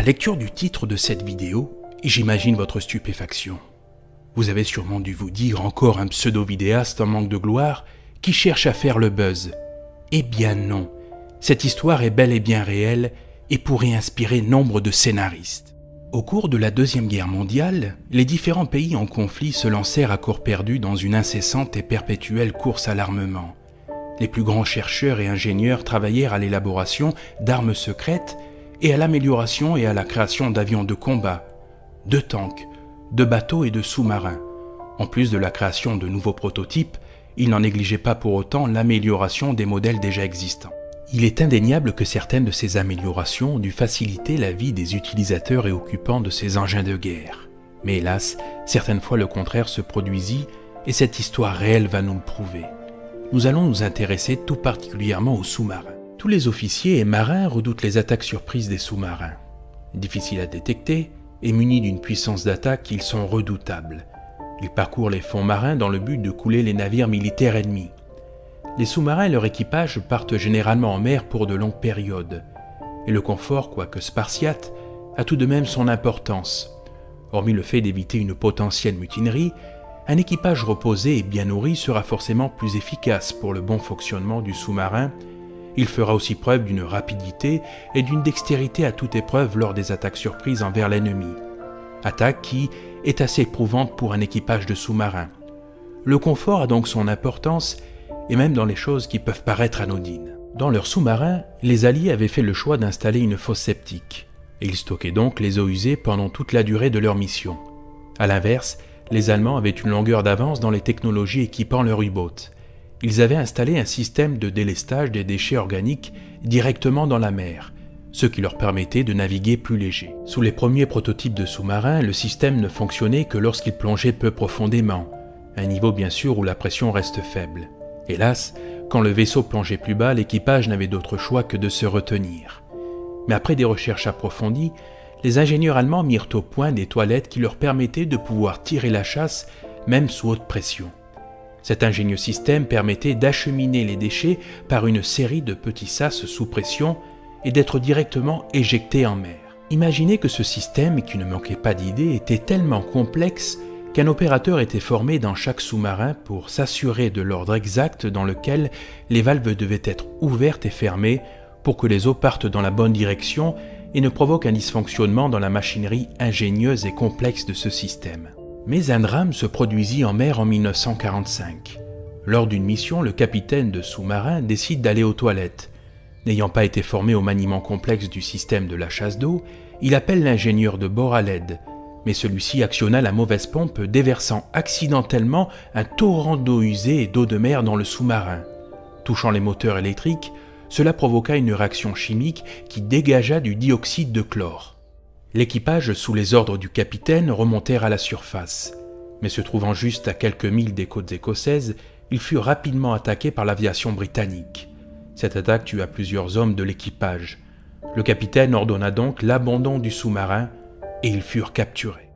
la lecture du titre de cette vidéo, j'imagine votre stupéfaction. Vous avez sûrement dû vous dire encore un pseudo-vidéaste en manque de gloire qui cherche à faire le buzz. Eh bien non, cette histoire est bel et bien réelle et pourrait inspirer nombre de scénaristes. Au cours de la Deuxième Guerre mondiale, les différents pays en conflit se lancèrent à corps perdu dans une incessante et perpétuelle course à l'armement. Les plus grands chercheurs et ingénieurs travaillèrent à l'élaboration d'armes secrètes et à l'amélioration et à la création d'avions de combat, de tanks, de bateaux et de sous-marins. En plus de la création de nouveaux prototypes, ils n'en négligeaient pas pour autant l'amélioration des modèles déjà existants. Il est indéniable que certaines de ces améliorations ont dû faciliter la vie des utilisateurs et occupants de ces engins de guerre. Mais hélas, certaines fois le contraire se produisit et cette histoire réelle va nous le prouver. Nous allons nous intéresser tout particulièrement aux sous-marins. Tous les officiers et marins redoutent les attaques surprises des sous-marins. Difficiles à détecter et munis d'une puissance d'attaque, ils sont redoutables. Ils parcourent les fonds marins dans le but de couler les navires militaires ennemis. Les sous-marins et leur équipage partent généralement en mer pour de longues périodes. Et le confort, quoique spartiate, a tout de même son importance. Hormis le fait d'éviter une potentielle mutinerie, un équipage reposé et bien nourri sera forcément plus efficace pour le bon fonctionnement du sous-marin. Il fera aussi preuve d'une rapidité et d'une dextérité à toute épreuve lors des attaques surprises envers l'ennemi. Attaque qui est assez éprouvante pour un équipage de sous-marins. Le confort a donc son importance, et même dans les choses qui peuvent paraître anodines. Dans leurs sous-marins, les Alliés avaient fait le choix d'installer une fosse septique, et ils stockaient donc les eaux usées pendant toute la durée de leur mission. A l'inverse, les Allemands avaient une longueur d'avance dans les technologies équipant leur U-boat. Ils avaient installé un système de délestage des déchets organiques directement dans la mer, ce qui leur permettait de naviguer plus léger. Sous les premiers prototypes de sous-marins, le système ne fonctionnait que lorsqu'ils plongeaient peu profondément, un niveau bien sûr où la pression reste faible. Hélas, quand le vaisseau plongeait plus bas, l'équipage n'avait d'autre choix que de se retenir. Mais après des recherches approfondies, les ingénieurs allemands mirent au point des toilettes qui leur permettaient de pouvoir tirer la chasse même sous haute pression. Cet ingénieux système permettait d'acheminer les déchets par une série de petits sas sous pression et d'être directement éjectés en mer. Imaginez que ce système, qui ne manquait pas d'idées, était tellement complexe qu'un opérateur était formé dans chaque sous-marin pour s'assurer de l'ordre exact dans lequel les valves devaient être ouvertes et fermées pour que les eaux partent dans la bonne direction et ne provoquent un dysfonctionnement dans la machinerie ingénieuse et complexe de ce système. Mais un drame se produisit en mer en 1945. Lors d'une mission, le capitaine de sous-marin décide d'aller aux toilettes. N'ayant pas été formé au maniement complexe du système de la chasse d'eau, il appelle l'ingénieur de bord à l'aide. Mais celui-ci actionna la mauvaise pompe, déversant accidentellement un torrent d'eau usée et d'eau de mer dans le sous-marin. Touchant les moteurs électriques, cela provoqua une réaction chimique qui dégagea du dioxyde de chlore. L'équipage, sous les ordres du capitaine, remontèrent à la surface. Mais se trouvant juste à quelques milles des côtes écossaises, ils furent rapidement attaqués par l'aviation britannique. Cette attaque tua plusieurs hommes de l'équipage. Le capitaine ordonna donc l'abandon du sous-marin et ils furent capturés.